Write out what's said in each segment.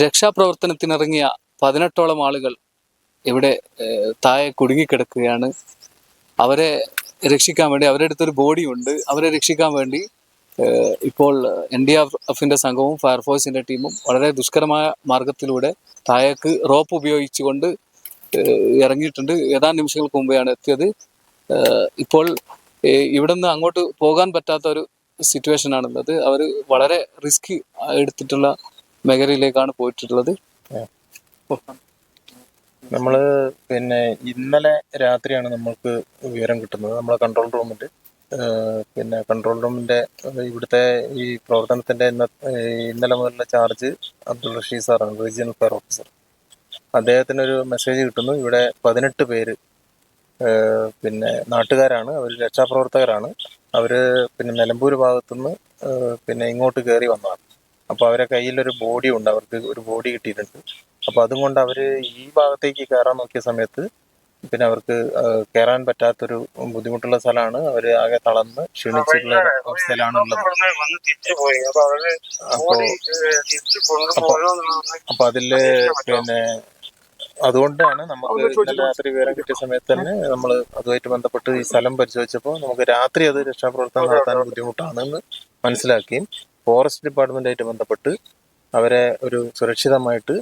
രക്ഷാപ്രവർത്തനത്തിനിറങ്ങിയ 18ഓളം ആളുകൾ ഇവിടെ താഴെ കുടുങ്ങിക്കിടക്കുകയാണ്. അവരെ രക്ഷിക്കാൻ വേണ്ടി, അവരുടെ അടുത്തൊരു ബോഡി ഉണ്ട്, അവരെ രക്ഷിക്കാൻ വേണ്ടി ഇപ്പോൾ NDRFിൻ്റെ സംഘവും ഫയർഫോഴ്സിൻ്റെ ടീമും വളരെ ദുഷ്കരമായ മാർഗത്തിലൂടെ താഴേക്ക് റോപ്പ് ഉപയോഗിച്ചുകൊണ്ട് ഇറങ്ങിയിട്ടുണ്ട്. ഏതാനും നിമിഷങ്ങൾക്ക് മുമ്പെയാണ് എത്തിയത്. ഇപ്പോൾ ഇവിടെ നിന്ന് അങ്ങോട്ട് പോകാൻ പറ്റാത്ത ഒരു സിറ്റുവേഷൻ ആണുള്ളത്. അവർ വളരെ റിസ്ക് എടുത്തിട്ടുള്ള മേഖലയിലേക്കാണ് പോയിട്ടുള്ളത്. നമ്മൾ ഇന്നലെ രാത്രിയാണ് നമ്മൾക്ക് വിവരം കിട്ടുന്നത്. നമ്മളെ കൺട്രോൾ റൂമിൽ കൺട്രോൾ റൂമിൻ്റെ ഇവിടുത്തെ ഈ പ്രവർത്തനത്തിൻ്റെ ഇന്നലെ മുതലുള്ള ചാർജ് അബ്ദുൾ റഷീദ് സാറാണ്, റീജിയണൽ ഫയർ ഓഫീസർ. അദ്ദേഹത്തിനൊരു മെസ്സേജ് കിട്ടുന്നു. ഇവിടെ 18 പേര് നാട്ടുകാരാണ്, അവർ രക്ഷാപ്രവർത്തകരാണ്. അവർ നിലമ്പൂർ ഭാഗത്തുനിന്ന് ഇങ്ങോട്ട് കയറി വന്നതാണ്. അപ്പോൾ അവരെ കയ്യിലൊരു ബോഡി ഉണ്ട്, അവർക്ക് ഒരു ബോഡി കിട്ടിയിട്ടുണ്ട്. അപ്പോൾ അതും കൊണ്ട് അവർ ഈ ഭാഗത്തേക്ക് കയറാൻ നോക്കിയ സമയത്ത് അവർക്ക് കയറാൻ പറ്റാത്തൊരു ബുദ്ധിമുട്ടുള്ള സ്ഥലമാണ്. അവർ ആകെ തളർന്ന് ക്ഷീണിച്ചിട്ടുള്ള അവസ്ഥയിലാണ് ഉള്ളത്. അപ്പോൾ അതില് അതുകൊണ്ടാണ് നമുക്ക് ഇന്നലെ രാത്രി വിവരം കിട്ടിയ സമയത്ത് തന്നെ നമ്മൾ അതുമായിട്ട് ബന്ധപ്പെട്ട് ഈ സ്ഥലം പരിശോധിച്ചപ്പോൾ നമുക്ക് രാത്രി അത് രക്ഷാപ്രവർത്തനം നടത്താൻ ബുദ്ധിമുട്ടാണെന്ന് മനസ്സിലാക്കുകയും ഫോറസ്റ്റ് ഡിപ്പാർട്ട്മെന്റായിട്ട് ബന്ധപ്പെട്ട് അവരെ ഒരു സുരക്ഷിതമായിട്ട്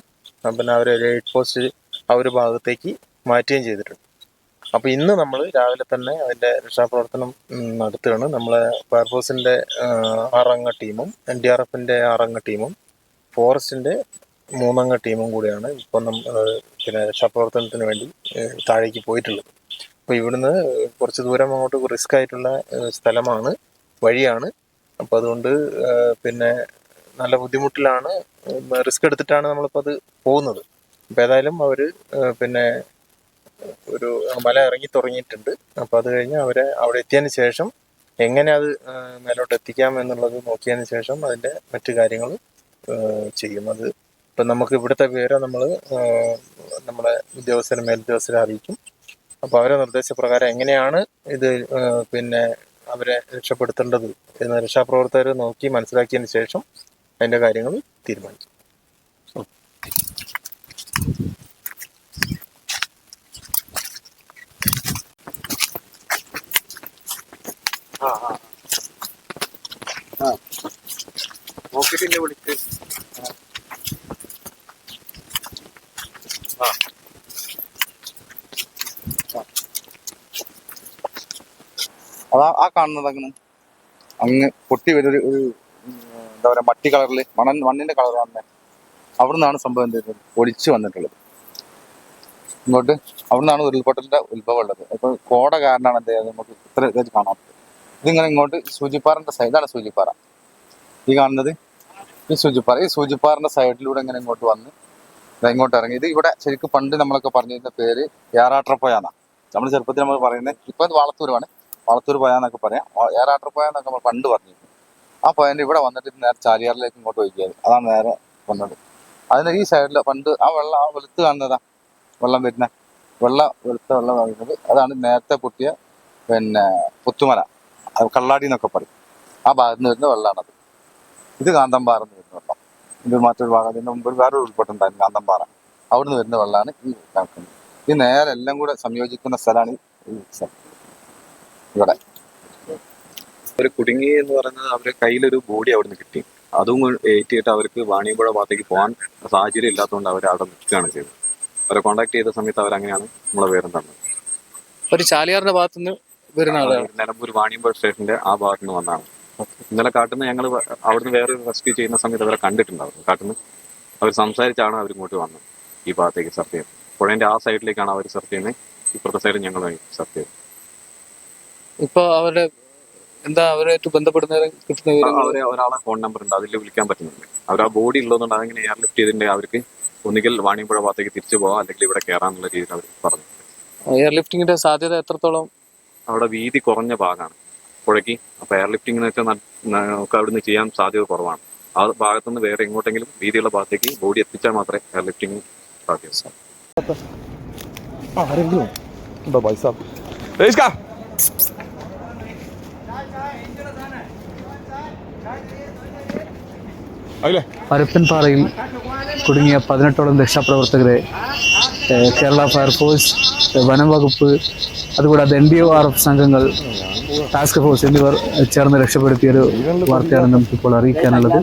അവരെ എയ്ഡ് പോസ്റ്റ് ആ ഒരു ഭാഗത്തേക്ക് മാറ്റുകയും ചെയ്തിട്ടുണ്ട്. അപ്പോൾ ഇന്ന് നമ്മൾ രാവിലെ തന്നെ അതിൻ്റെ രക്ഷാപ്രവർത്തനം നടത്തുകയാണ്. നമ്മളെ ഫയർഫോഴ്സിൻ്റെ 6 അംഗ ടീമും NDRFിൻ്റെ 6 അംഗ ടീമും ഫോറസ്റ്റിൻ്റെ 3 അംഗ ടീമും കൂടിയാണ് ഇപ്പം രക്ഷാപ്രവർത്തനത്തിന് വേണ്ടി താഴേക്ക് പോയിട്ടുള്ളത്. അപ്പോൾ ഇവിടുന്ന് കുറച്ച് ദൂരം അങ്ങോട്ട് റിസ്ക് ആയിട്ടുള്ള സ്ഥലമാണ്, വഴിയാണ്. അപ്പോൾ അതുകൊണ്ട് നല്ല ബുദ്ധിമുട്ടിലാണ്, റിസ്ക് എടുത്തിട്ടാണ് നമ്മളിപ്പോൾ അത് പോകുന്നത്. അപ്പോൾ ഏതായാലും അവർ ഒരു മല ഇറങ്ങി തുടങ്ങിയിട്ടുണ്ട്. അപ്പോൾ അത് കഴിഞ്ഞ് അവരെ അവിടെ എത്തിയതിന് ശേഷം എങ്ങനെ അത് മേലോട്ട് എത്തിക്കാം എന്നുള്ളത് നോക്കിയതിന് ശേഷം അതിൻ്റെ മറ്റു കാര്യങ്ങൾ ചെയ്യും. അത് ഇപ്പം നമുക്ക് ഇവിടുത്തെ വിവരം നമ്മൾ നമ്മുടെ മേലുദ്യോഗസ്ഥരെ അറിയിക്കും. അപ്പോൾ അവരെ നിർദ്ദേശപ്രകാരം എങ്ങനെയാണ് ഇത് അവരെ രക്ഷപ്പെടുത്തേണ്ടത് എന്ന് രക്ഷാപ്രവർത്തകർ നോക്കി മനസ്സിലാക്കിയതിന് ശേഷം അതിൻ്റെ കാര്യങ്ങൾ തീരുമാനിക്കും. നോക്കിയിട്ട് വിളിക്ക്. അതാ ആ കാണുന്നത് അങ്ങ് പൊട്ടി വരുന്ന ഒരു എന്താ പറയുക, മട്ടി കളറിൽ മണ്ണിന്റെ കളർ വന്നേ, അവിടെ നിന്നാണ് സംഭവം എന്ത് ഒലിച്ചു വന്നിട്ടുള്ളത് ഇങ്ങോട്ട്. അവിടെ നിന്നാണ് ഉരുൾപൊട്ടലിന്റെ ഉത്ഭവം ഉള്ളത്. അപ്പോൾ കോട കാരണമാണ് എന്ത് ചെയ്യുന്നത് നമുക്ക് ഇത്ര ഇതായിട്ട് കാണാത്തത്. ഇതിങ്ങനെ ഇങ്ങോട്ട് സൂചിപ്പാറിന്റെ സൈഡാണ് സൂചിപ്പാറ ഈ കാണുന്നത്. ഈ സൂചിപ്പാറിന്റെ സൈഡിലൂടെ ഇങ്ങനെ ഇങ്ങോട്ട് വന്ന് ഇങ്ങോട്ട് ഇറങ്ങി. ഇത് ഇവിടെ ശരിക്കും പണ്ട് നമ്മളൊക്കെ പറഞ്ഞിരുന്ന പേര് ഏറാട്രപ്പോയാന്നാണ്. നമ്മൾ ചെറുപ്പത്തിൽ നമ്മൾ പറയുന്നത്. ഇപ്പൊ ഇത് വളത്തൂർ പോയാന്നൊക്കെ പറയാം. ഏറാട്രപ്പോയ എന്നൊക്കെ നമ്മൾ പണ്ട് പറഞ്ഞിരുന്നു. ആ പോയിന്റ് ഇവിടെ വന്നിട്ട് നേരെ ചാലിയാറിലേക്ക് ഇങ്ങോട്ട് ഒഴിക്കിയത്. അതാണ് നേരെ വന്നത്. അതിന് ഈ സൈഡിൽ പണ്ട് ആ വെള്ളം, ആ വെളുത്ത് കാണുന്നതാ വെള്ളം വരുന്ന വെളുത്ത വെള്ളം വരുന്നത്. അതാണ് നേരത്തെ പൊട്ടിയ പുത്തുമല, കള്ളാടി എന്നൊക്കെ പറയും. ആ ഭാഗത്ത് നിന്ന് വരുന്ന വെള്ളമാണത്. ഇത് കാന്തമ്പാറ എന്ന് വരുന്ന വെള്ളം. ഇത് മറ്റൊരു ഭാഗം, ഇതിന് മുമ്പ് വേറൊരു ഉൾപ്പെട്ടുണ്ടായിരുന്നു കാന്തമ്പാറ. അവിടെ നിന്ന് വരുന്ന വെള്ളമാണ് ഈ കിടക്കുന്നത്. ഈ നേരെ എല്ലാം കൂടെ സംയോജിക്കുന്ന സ്ഥലമാണ് ഈ സ്ഥലം ഇവിടെ. അവർ കുടുങ്ങി എന്ന് പറയുന്നത് അവരുടെ കയ്യിലൊരു ബോഡി അവിടെ നിന്ന് കിട്ടി. അതും ഏറ്റിയിട്ട് അവർക്ക് വാണിയമ്പുഴ ഭാഗത്തേക്ക് പോകാൻ സാഹചര്യം ഇല്ലാത്തതുകൊണ്ട് അവർ അവിടെ നിൽക്കുകയാണ് ചെയ്തത്. അവരെ കോൺടാക്ട് ചെയ്ത സമയത്ത് അവരങ്ങനെയാണ് നമ്മളെ പേരും തന്നത്. ഒരു ചാലിയാറിന്റെ ഭാഗത്തുനിന്ന് വരുന്ന ആളാണ്. നിലമ്പൂർ വാണിയമ്പുഴ സ്റ്റേഷന്റെ ആ ഭാഗത്ത് നിന്ന് വന്നതാണ്. ഇന്നലെ കാട്ടുന്ന ഞങ്ങൾ അവിടുന്ന് വേറൊരു റെസ്ക്യൂ ചെയ്യുന്ന സമയത്ത് അവരെ കണ്ടിട്ടുണ്ടായിരുന്നു. കാട്ടുന്ന അവർ സംസാരിച്ചാണ് അവരിങ്ങോട്ട് വന്നത് ഈ ഭാഗത്തേക്ക് സർച്ച് ചെയ്യുന്നത്. പുഴേന്റെ ആ സൈഡിലേക്കാണ് അവർ സർച്ച് ചെയ്യുന്നത്. ഇപ്പുറത്തെ സൈഡ് ഞങ്ങൾ സർച്ച് ചെയ്തു. ഇപ്പൊ അവരുടെ അവരായിട്ട് ബന്ധപ്പെടുന്നവരെ കിട്ടുന്ന ഒരാളെ ഫോൺ നമ്പർ ഉണ്ട്, അതിൽ വിളിക്കാൻ പറ്റുന്നുണ്ട്. അവർ ആ ബോഡി ഉള്ളതുകൊണ്ട് അതെങ്ങനെ എയർ ലിഫ്റ്റ് ചെയ്തിട്ടുണ്ടെങ്കിൽ അവർക്ക് ഒന്നുകിൽ വാണിയമ്പുഴ ഭാഗത്തേക്ക് തിരിച്ചു പോകാം, അല്ലെങ്കിൽ ഇവിടെ കയറാന്നുള്ള രീതിയിൽ അവർ പറഞ്ഞു. എയർ ലിഫ്റ്റിങ്ങിന്റെ സാധ്യത എത്രത്തോളം? അവിടെ വീതി കുറഞ്ഞ ഭാഗമാണ് പുഴയ്ക്ക്. അപ്പൊ എയർ ലിഫ്റ്റിംഗ് എന്ന് വെച്ചാൽ നമുക്ക് അവിടുന്ന് ചെയ്യാൻ സാധ്യത കുറവാണ്. ആ ഭാഗത്തുനിന്ന് വേറെ എങ്ങോട്ടെങ്കിലും വീതിയുള്ള ഭാഗത്തേക്ക് ബോഡി എത്തിച്ചാൽ മാത്രമേ എയർ ലിഫ്റ്റിംഗ് സാധ്യത. പരപ്പൻപാറയിൽ കുടുങ്ങിയ 18ഓളം രക്ഷാപ്രവർത്തകരെ കേരള ഫയർഫോഴ്സ്, വനം വകുപ്പ്, അതുകൂടാതെ NDORF സംഘങ്ങൾ, ടാസ്ക് ഫോഴ്സ് എന്നിവർ ചേർന്ന് രക്ഷപ്പെടുത്തിയൊരു വാർത്തയാണ് നമുക്കിപ്പോൾ അറിയിക്കാനുള്ളത്.